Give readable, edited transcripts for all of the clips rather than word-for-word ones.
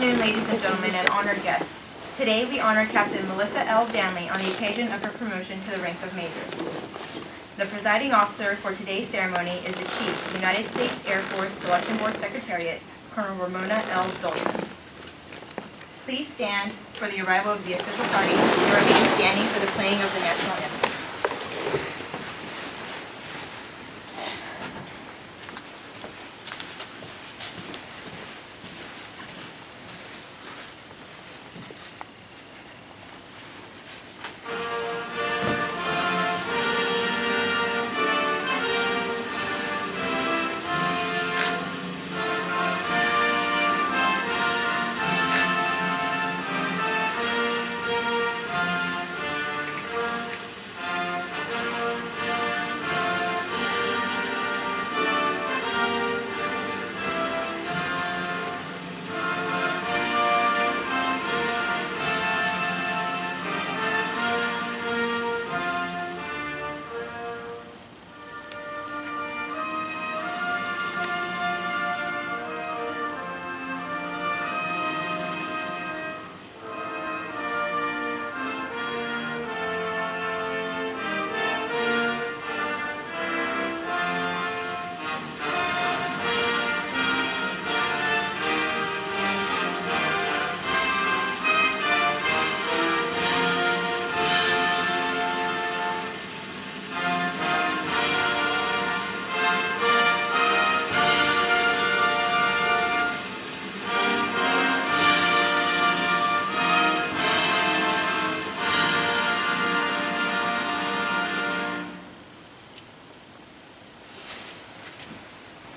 afternoon, ladies and gentlemen, and honored guests. Today we honor Captain Melissa L. Danley on the occasion of her promotion to the rank of Major. The presiding officer for today's ceremony is the Chief, United States Air Force Selection Board Secretariat, Colonel Ramona L. Dolson. Please stand for the arrival of the official party and remain standing for the playing of the national anthem.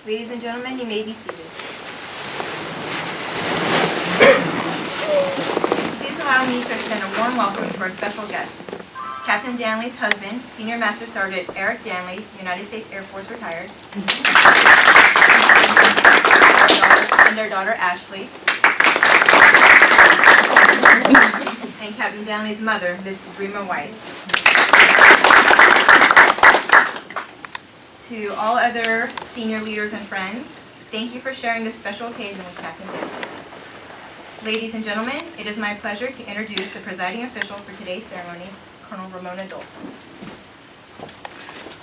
Ladies and gentlemen, you may be seated. Please allow me to extend a warm welcome to our special guests. Captain Danley's husband, Senior Master Sergeant Eric Danley, United States Air Force retired, and their daughter Ashley, and Captain Danley's mother, Miss Dreama White. To all other senior leaders and friends, thank you for sharing this special occasion with Captain Danley. Ladies and gentlemen, it is my pleasure to introduce the presiding official for today's ceremony, Colonel Ramona Dolson.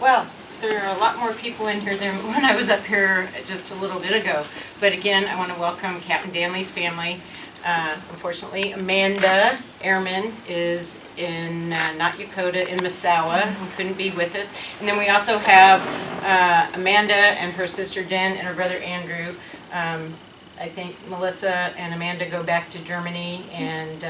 Well, there are a lot more people in here than when I was up here just a little bit ago. But again, I want to welcome Captain Danley's family. Unfortunately, Amanda Airman is in not Yokota, in Misawa, and couldn't be with us. And then we also have Amanda and her sister Jen and her brother Andrew. I think Melissa and Amanda go back to Germany, and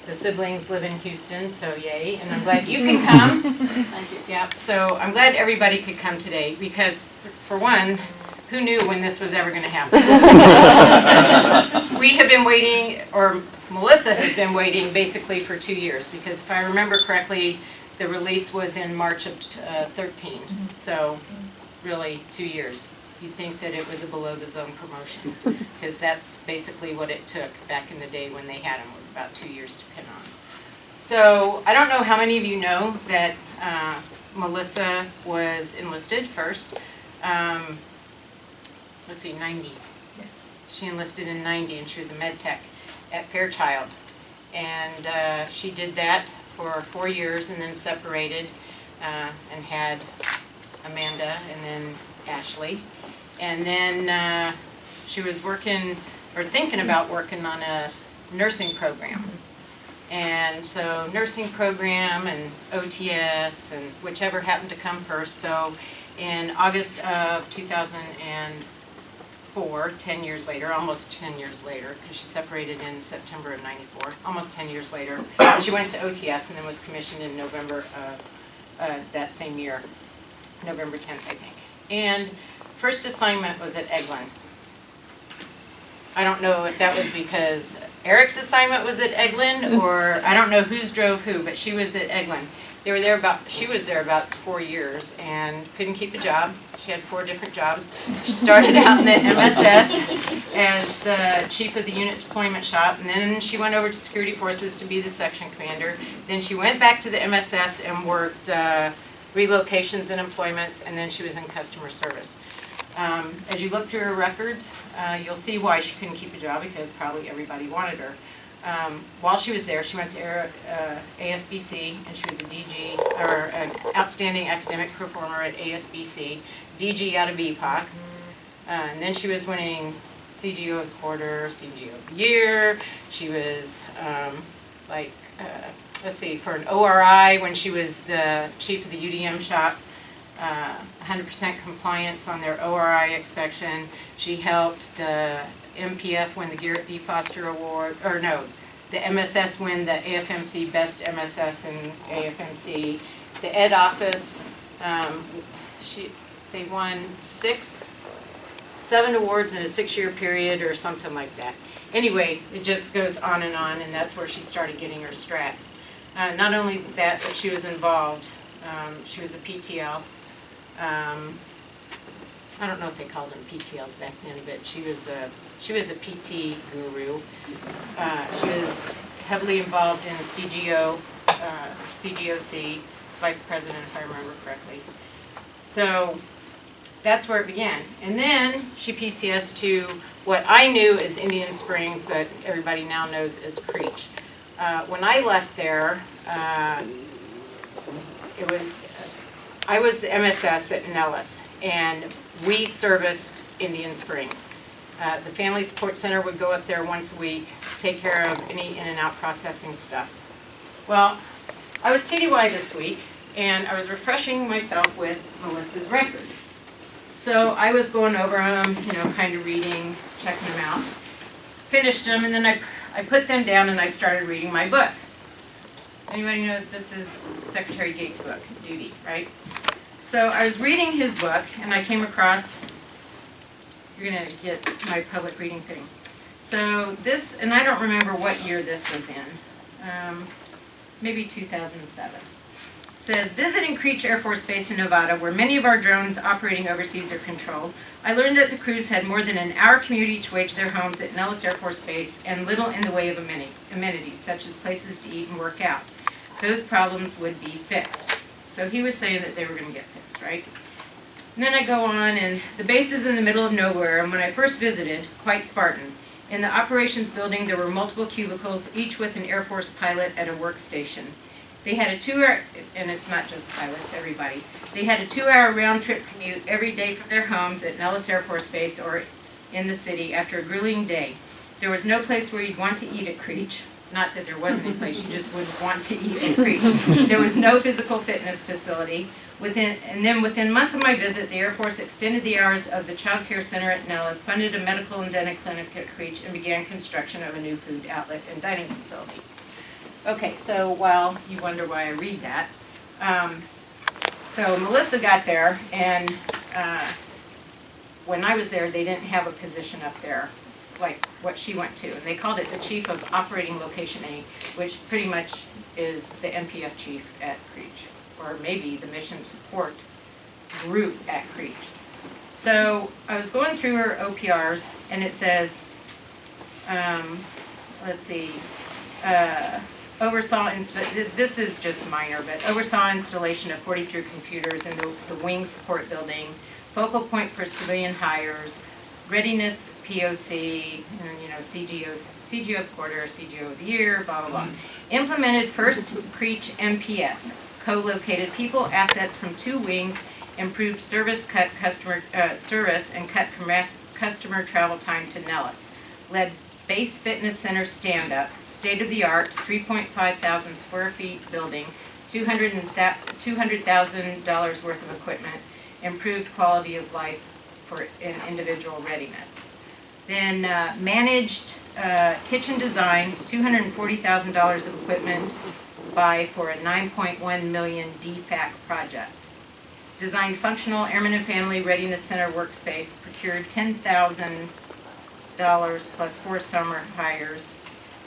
the siblings live in Houston, so yay. And I'm glad you can come. Thank you. Yeah, so I'm glad everybody could come today because, for one, who knew when this was ever going to happen? We have been waiting, or Melissa has been waiting basically for 2 years, because if I remember correctly, the release was in March of 13, so really 2 years. You'd think that it was a below the zone promotion, because that's basically what it took back in the day when they had them, was about 2 years to pin on. So I don't know how many of you know that Melissa was enlisted first. Let's see, 90. Yes. She enlisted in 90, and she was a med tech at Fairchild. And she did that for 4 years and then separated and had Amanda and then Ashley. And then she was working, or thinking about working on a nursing program. And so nursing program and OTS and whichever happened to come first. So in August of 2004, 10 years later, almost 10 years later, because she separated in September of 94, almost 10 years later, she went to OTS and then was commissioned in November of that same year, November 10th, I think. And first assignment was at Eglin. I don't know if that was because Eric's assignment was at Eglin, or I don't know whose drove who, but she was at Eglin. She was there about 4 years and couldn't keep a job. She had 4 different jobs. She started out in the MSS as the chief of the unit deployment shop, and then she went over to security forces to be the section commander. Then she went back to the MSS and worked relocations and employments, and then she was in customer service. As you look through her records, you'll see why she couldn't keep a job, because probably everybody wanted her. While she was there, she went to ASBC, and she was a DG, or an outstanding academic performer at ASBC, DG out of BPOC. And then she was winning CGO of the quarter, CGO of the year. She was let's see, for an ORI when she was the chief of the UDM shop, 100% compliance on their ORI inspection. She helped the MPF win the Garrett B. Foster Award, or no, the MSS win the AFMC Best MSS in AFMC. The Ed Office, they won 7 awards in a 6-year period or something like that. Anyway, it just goes on, and that's where she started getting her strats. Not only that, but she was involved. She was a PTL. I don't know if they called them PTLs back then, but she was a PT guru. She was heavily involved in the CGOC, vice president, if I remember correctly. So that's where it began. And then she PCS to what I knew as Indian Springs, but everybody now knows as Creech. When I left there, I was the MSS at Nellis, and we serviced Indian Springs. The Family Support Center would go up there once a week, take care of any in and out processing stuff. Well, I was TDY this week, and I was refreshing myself with Melissa's records. So I was going over them, kind of reading, checking them out, finished them, and then I put them down and I started reading my book. Anybody know that this is Secretary Gates' book, Duty, right? So I was reading his book, and I came across, you're going to get my public reading thing. So this, and I don't remember what year this was in, maybe 2007. Says, visiting Creech Air Force Base in Nevada, where many of our drones operating overseas are controlled, I learned that the crews had more than an hour commute each way to their homes at Nellis Air Force Base and little in the way of amenities, such as places to eat and work out. Those problems would be fixed. So he was saying that they were going to get fixed, right? And then I go on, and the base is in the middle of nowhere, and when I first visited, quite Spartan. In the operations building, there were multiple cubicles, each with an Air Force pilot at a workstation. They had a 2-hour, and it's not just pilots, everybody. They had a 2-hour round-trip commute every day from their homes at Nellis Air Force Base or in the city after a grueling day. There was no place where you'd want to eat at Creech. Not that there wasn't any place, you just wouldn't want to eat at Creech. There was no physical fitness facility. Within months of my visit, the Air Force extended the hours of the Child Care Center at Nellis, funded a medical and dental clinic at Creech, and began construction of a new food outlet and dining facility. Okay, so while you wonder why I read that, so Melissa got there, and when I was there, they didn't have a position up there like what she went to, and they called it the Chief of Operating Location A, which pretty much is the MPF chief at Creech, or maybe the Mission Support Group at Creech. So I was going through her OPRs, and it says, let's see, this is just minor, but oversaw installation of 43 computers in the wing support building, focal point for civilian hires, readiness POC, CGO of the quarter, CGO of the year, blah, blah, blah. Implemented first Creech MPS, co-located people, assets from 2 wings, improved service, cut customer customer travel time to Nellis. Led Base Fitness Center stand-up, state-of-the-art, 3.5 thousand square feet building, $200,000 worth of equipment, improved quality of life for an individual readiness. Then managed kitchen design, $240,000 of equipment buy for a $9.1 million DFAC project. Designed functional Airmen and Family Readiness Center workspace, procured $10,000 plus 4 summer hires,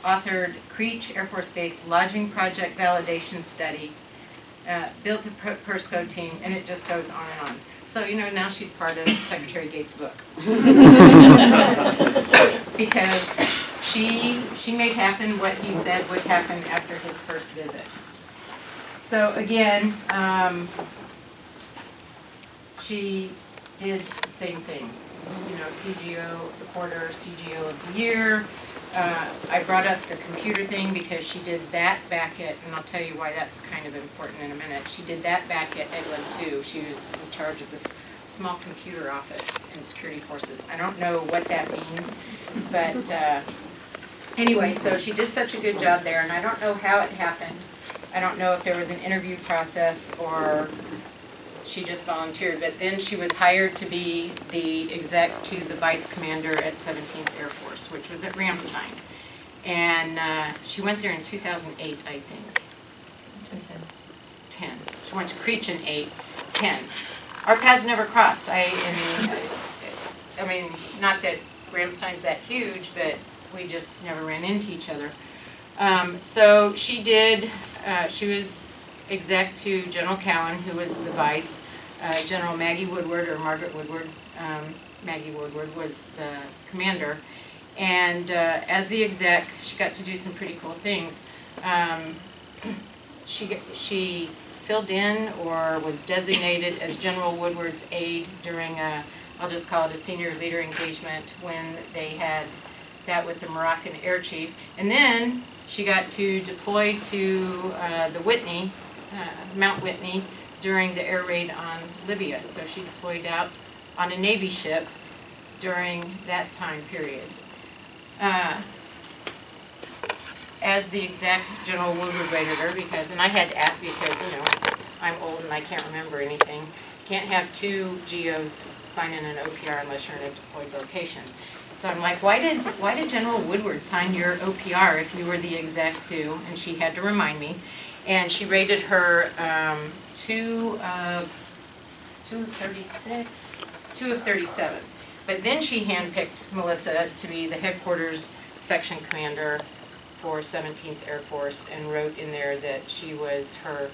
authored Creech Air Force Base lodging project validation study, built the PERSCO team, and it just goes on and on. So, now she's part of Secretary Gates' book. Because she made happen what he said would happen after his first visit. So again, she did the same thing. You know, CGO of the quarter, CGO of the year. I brought up the computer thing because she did that back at, and I'll tell you why that's kind of important in a minute. She did that back at Eglin too. She was in charge of this small computer office in security forces. I don't know what that means, but anyway, so she did such a good job there, and I don't know how it happened. I don't know if there was an interview process or she just volunteered, but then she was hired to be the exec to the vice commander at 17th Air Force, which was at Ramstein. And she went there in 2008, I think. 10. She went to Creech in 10. Our paths never crossed. I mean, not that Ramstein's that huge, but we just never ran into each other. So she did, she was exec to General Cowan, who was the vice. General Maggie Woodward, or Margaret Woodward, Maggie Woodward was the commander. And as the exec, she got to do some pretty cool things. She filled in or was designated as General Woodward's aide during a, I'll just call it a senior leader engagement when they had that with the Moroccan air chief. And then she got to deploy to the Whitney, Mount Whitney, during the air raid on Libya. So she deployed out on a Navy ship during that time period. As the exec, General Woodward rated her because, and I had to ask because, you know, I'm old and I can't remember anything. Can't have two GOs sign in an OPR unless you're in a deployed location. So I'm like, why did General Woodward sign your OPR if you were the exec too? And she had to remind me. And she rated her 2 of 37. But then she handpicked Melissa to be the headquarters section commander for 17th Air Force and wrote in there that she was her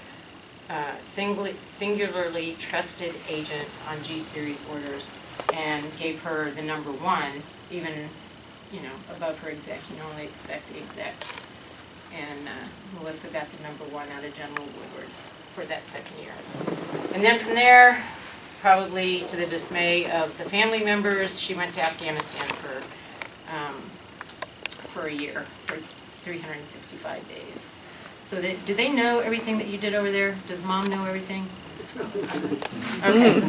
singularly trusted agent on G-series orders and gave her the #1, even, you know, above her exec. You normally expect the execs. And Melissa got the #1 out of General Woodward for that second year. And then from there, probably to the dismay of the family members, she went to Afghanistan for a year, for 365 days. So do they know everything that you did over there? Does Mom know everything? Okay.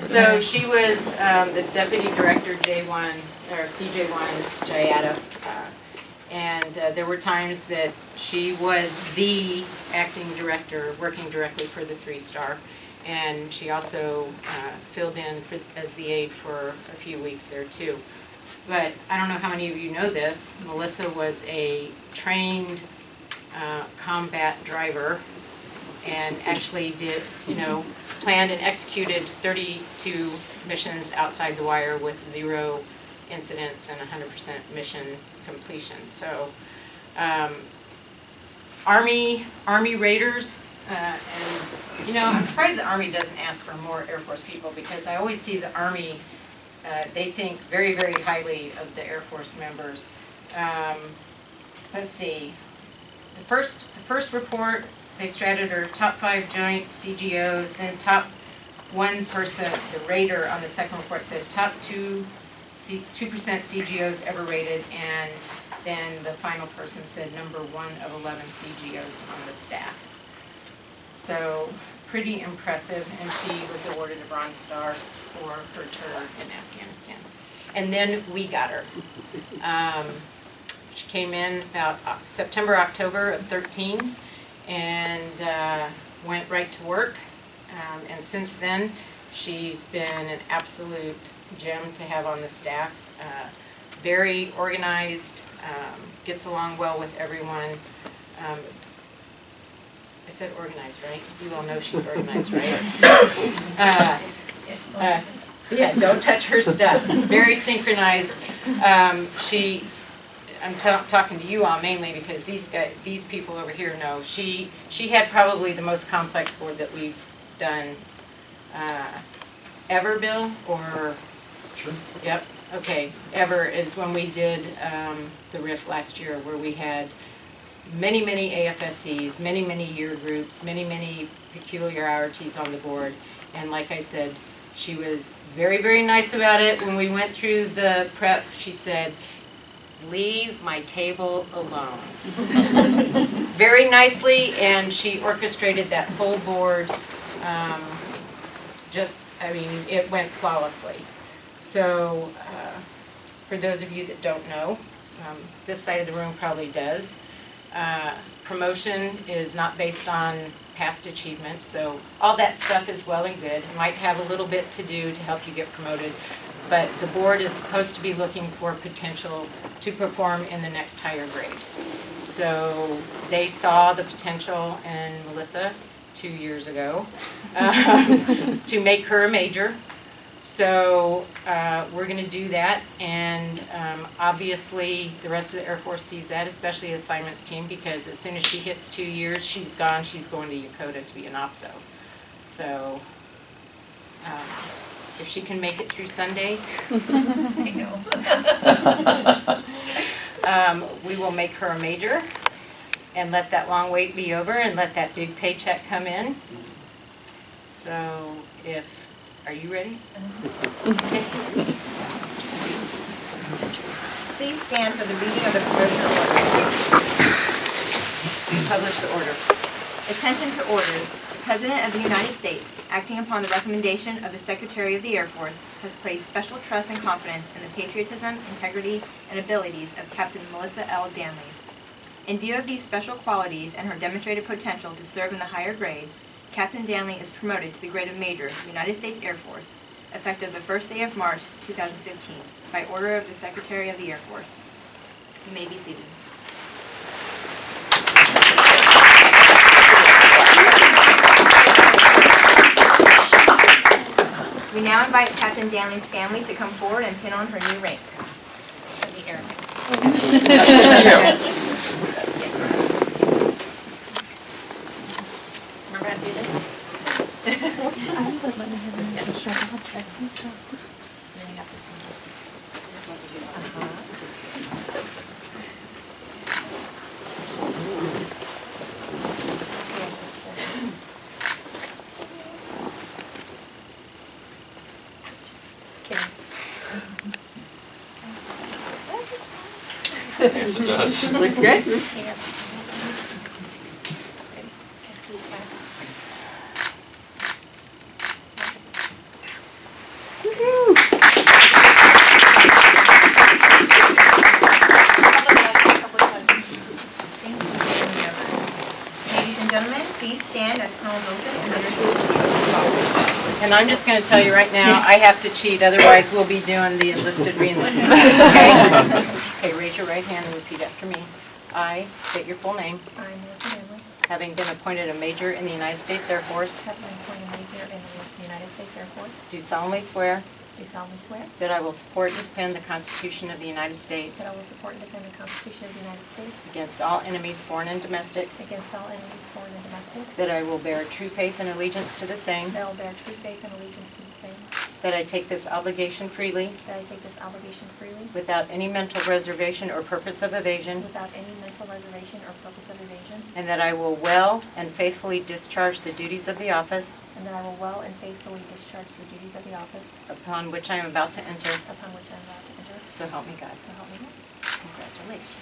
So she was the deputy director J1 or CJ1 JADA, and there were times that she was the acting director working directly for the 3-star, and she also filled in as the aide for a few weeks there too. But I don't know how many of you know this. Melissa was a trained combat driver and actually did, you know, planned and executed 32 missions outside the wire with 0 incidents and 100% mission completion. So Army Raiders, and you know, I'm surprised the Army doesn't ask for more Air Force people because I always see the Army, they think very, very highly of the Air Force members. Let's see, the first report, they stratified her top 5 joint CGOs, then top 1 person, the rater on the second report said top 2% CGOs ever rated, and then the final person said #1 of 11 CGOs on the staff. So pretty impressive, and she was awarded a Bronze Star for her tour in Afghanistan. And then we got her. She came in about September, October of 13, and went right to work. And since then, she's been an absolute gem to have on the staff. Very organized, gets along well with everyone. I said organized, right? You all know she's organized, right? Yeah, don't touch her stuff. Very synchronized. I'm talking to you all mainly because these people over here know. She had probably the most complex board that we've done ever, Bill, or? Sure. Yep, okay. Ever is when we did the RIF last year, where we had many AFSCs, many year groups, many peculiarities on the board, and like I said, She was very, very nice about it. When we went through the prep, she said, "Leave my table alone." Very nicely, and she orchestrated that whole board. It went flawlessly. So, for those of you that don't know, this side of the room probably does. Promotion is not based on past achievements, so all that stuff is well and good. It might have a little bit to do to help you get promoted, but the board is supposed to be looking for potential to perform in the next higher grade. So they saw the potential in Melissa 2 years ago to make her a major. So we're going to do that, and obviously the rest of the Air Force sees that, especially the assignments team, because as soon as she hits 2 years, she's gone. She's going to Yokota to be an OPSO. So if she can make it through Sunday, I know. we will make her a major and let that long wait be over and let that big paycheck come in. So are you ready? Please stand for the reading of the promotional order. Publish the order. Attention to orders. The President of the United States, acting upon the recommendation of the Secretary of the Air Force, has placed special trust and confidence in the patriotism, integrity, and abilities of Captain Melissa L. Danley. In view of these special qualities and her demonstrated potential to serve in the higher grade, Captain Danley is promoted to the grade of Major, United States Air Force, effective the first day of March 2015, by order of the Secretary of the Air Force. You may be seated. We now invite Captain Danley's family to come forward and pin on her new rank. The air. Remember how to do this? Then you have to sing it. Yes, it does. Looks good. Ladies and gentlemen, please stand as Colonel Wilson and others. And I'm just going to tell you right now, I have to cheat, otherwise we'll be doing the enlisted re-enlistment. Okay? Okay, raise your right hand and repeat after me. I state your full name. I, Melissa Danley, Having been appointed a major in the United States Air Force, have been appointed Major in the United States Air Force, do solemnly swear do solemnly swear that I will support and defend the Constitution of the United States that I will support and defend the Constitution of the United States against all enemies, foreign and domestic, against all enemies, foreign and domestic, that I will bear true faith and allegiance to the same, that I will bear true faith and allegiance to the same, that I take this obligation freely that I take this obligation freely without any mental reservation or purpose of evasion, without any mental reservation or purpose of evasion, and that I will well and faithfully discharge the duties of the office and that I will well and faithfully discharge the duties of the office upon which I am about to enter. upon which I am about to enter. So help me God. So help me God. Congratulations.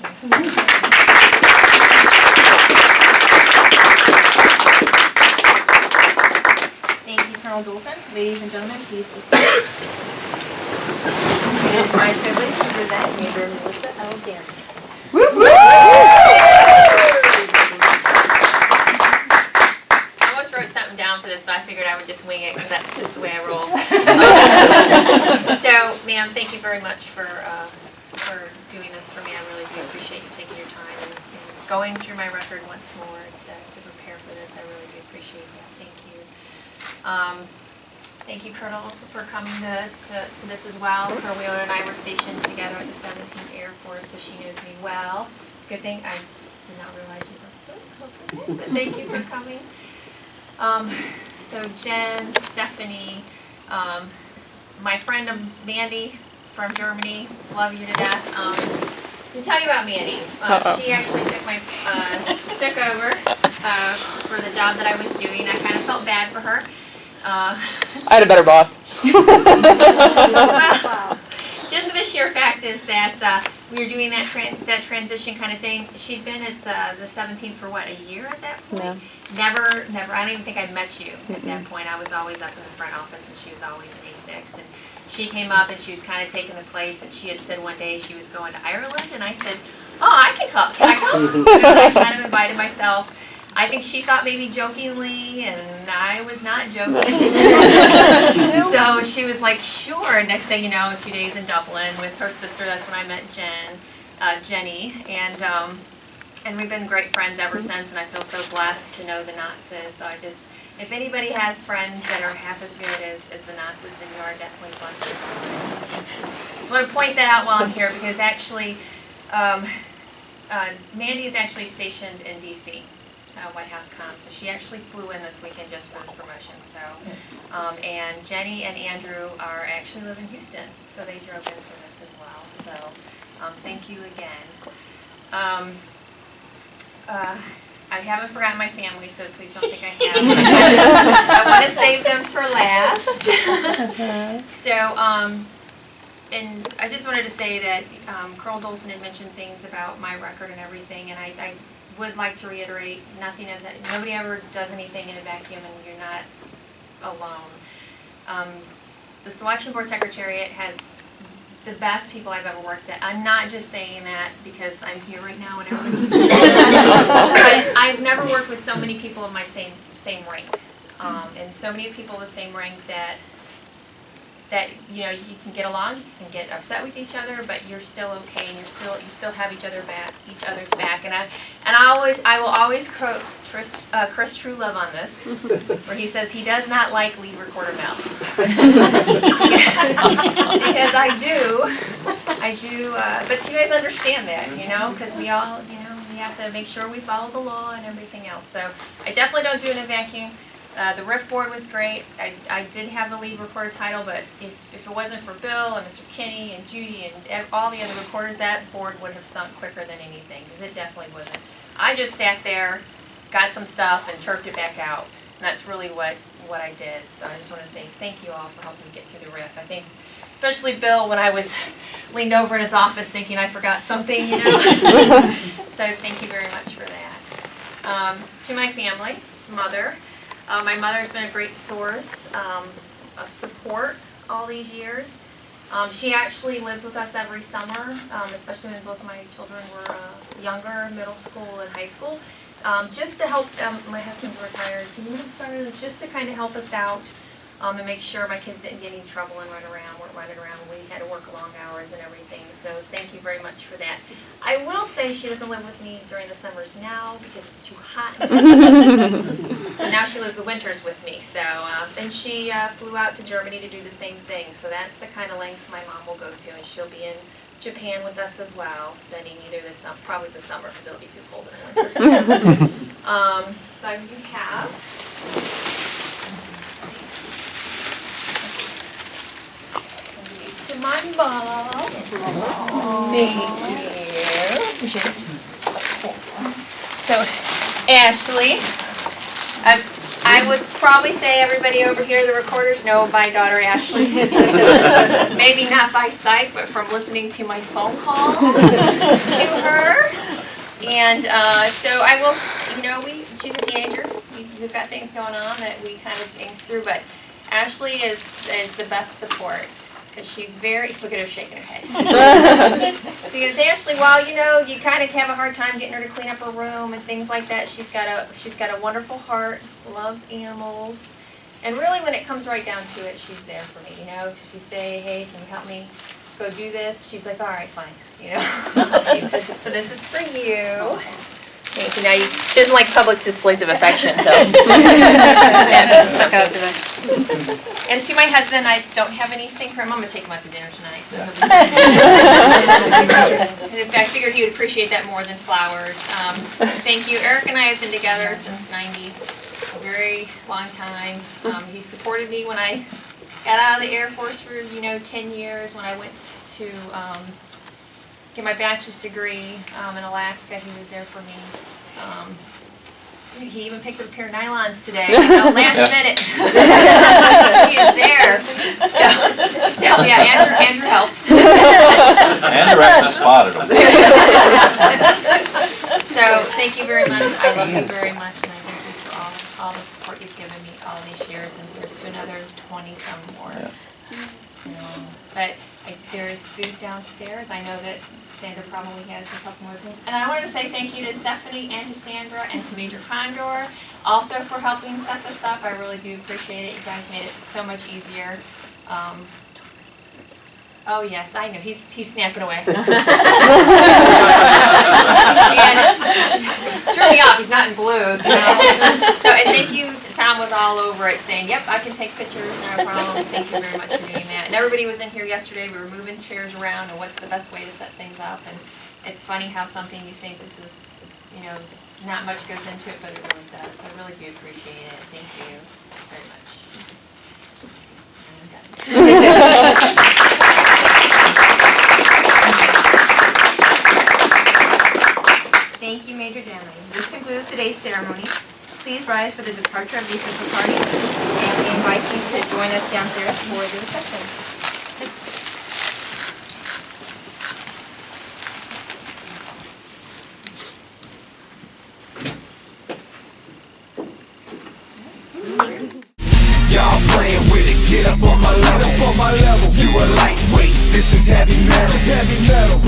Thank you, Colonel Dolson. Ladies and gentlemen, please be seated. It is my privilege to present Major Melissa L. Danley. I almost wrote something down for this, but I figured I would just wing it because that's just the way I roll. So, ma'am, thank you very much for doing this for me. I really do appreciate you taking your time and going through my record once more to prepare for this. I really do appreciate that. Thank you. Thank you, Colonel, for coming to this as well. Colonel Wheeler and I were stationed together at the 17th Air Force, so she knows me well. Good thing I just did not realize you were, but thank you for coming. So Jen, Stephanie, my friend Mandy from Germany, love you to death. To tell you about Mandy, she actually took over for the job that I was doing. I kind of felt bad for her. Uh, I had a better boss. well, just for the sheer fact is that we were doing that transition kind of thing. She'd been at the 17th for what, a year at that point? Yeah. Never. I don't even think I met you at that point. I was always up in the front office, and she was always in A6. And she came up, and she was kind of taking the place. And she had said one day she was going to Ireland, and I said, "Oh, I can come. Can I come?" I kind of invited myself. I think she thought maybe jokingly, and I was not joking. So she was like, sure. Next thing you know, 2 days in Dublin with her sister. That's when I met Jenny, and we've been great friends ever since. And I feel so blessed to know the Knoxes. So if anybody has friends that are half as good as the Knoxes, then you are definitely blessed. Just want to point that out while I'm here because actually, Mandy is actually stationed in D.C. White House comms. So she actually flew in this weekend just for this promotion. So, and Jenny and Andrew are actually live in Houston, so they drove in for this as well. So, thank you again. I haven't forgotten my family, so please don't think I have. I want to save them for last. So, and I just wanted to say that Colonel Dolson had mentioned things about my record and everything, and I would like to reiterate, nobody ever does anything in a vacuum, and you're not alone. The Selection Board Secretariat has the best people I've ever worked at. I'm not just saying that because I'm here right now and everybody's I've never worked with so many people of my same rank, and so many people of the same rank that you know you can get along, you can get upset with each other, but you're still okay, and you still have each other's back. And I will always quote Chris Truelove on this, where he says he does not like lead recorder Mel, because I do. But you guys understand that, you know, because we all, you know, we have to make sure we follow the law and everything else. So I definitely don't do it in a vacuum. The RIF board was great. I did have the lead recorder title, but if it wasn't for Bill and Mr. Kinney and Judy and all the other reporters, that board would have sunk quicker than anything, because it definitely wasn't. I just sat there, got some stuff, and turfed it back out. And that's really what I did. So I just want to say thank you all for helping me get through the RIF. I think, especially Bill, when I was leaned over in his office thinking I forgot something, you know. So thank you very much for that. To my family, mother. My mother's been a great source of support all these years. She actually lives with us every summer, especially when both my children were younger, middle school and high school, just to help. My husband's retired, so he started just to kind of help us out and make sure my kids didn't get any trouble and weren't running around. We had to work long hours and everything, so thank you very much for that. I will say she doesn't live with me during the summers now because it's too hot. So now she lives the winters with me. So and she flew out to Germany to do the same thing. So that's the kind of lengths my mom will go to, and she'll be in Japan with us as well, spending either this summer, probably the summer because it'll be too cold in the winter. So you have. To my mom. Thank you. So, Ashley, I would probably say everybody over here, the recorders, know my daughter Ashley. Maybe not by sight, but from listening to my phone calls to her. And so I will, you know, she's a teenager. We've got things going on that we kind of angst through, but Ashley is the best support. Because she's very, look at her shaking her head. Because Ashley, while you know you kind of have a hard time getting her to clean up her room and things like that, she's got a wonderful heart, loves animals, and really when it comes right down to it, she's there for me. You know, if you say, hey, can you help me go do this? She's like, all right, fine. You know. So this is for you. Thank you. Now she doesn't like public displays of affection, so that means something to her. And to my husband, I don't have anything for him. I'm going to take him out to dinner tonight. So. I figured he would appreciate that more than flowers. Thank you. Eric and I have been together since '90, a very long time. He supported me when I got out of the Air Force for 10 years. When I went to get my bachelor's degree in Alaska, he was there for me. He even picked up a pair of nylons today, last minute. He is there. So yeah, Andrew helped. Andrew actually spotted them. So thank you very much. I love you very much, and I thank you for all the support you've given me all these years, and here's to another 20-some more. Yeah. So, but there's food downstairs. I know that Sandra probably has a couple more things. And I wanted to say thank you to Stephanie and to Sandra and to Major Condor also for helping set this up. I really do appreciate it. You guys made it so much easier. Oh yes, I know. He's snapping away. And threw me off. He's not in blues, So and thank you. Tom was all over it, saying, "Yep, I can take pictures. No problem." Thank you very much for doing that. And everybody was in here yesterday. We were moving chairs around and what's the best way to set things up. And it's funny how something you think this is, not much goes into it, but it really does. So I really do appreciate it. Thank you very much. Thank you, Major Danley. This concludes today's ceremony. Please rise for the departure of the official party, and we invite you to join us downstairs for the reception. Y'all playing with it, get up on my level, You a lightweight, this is heavy metal,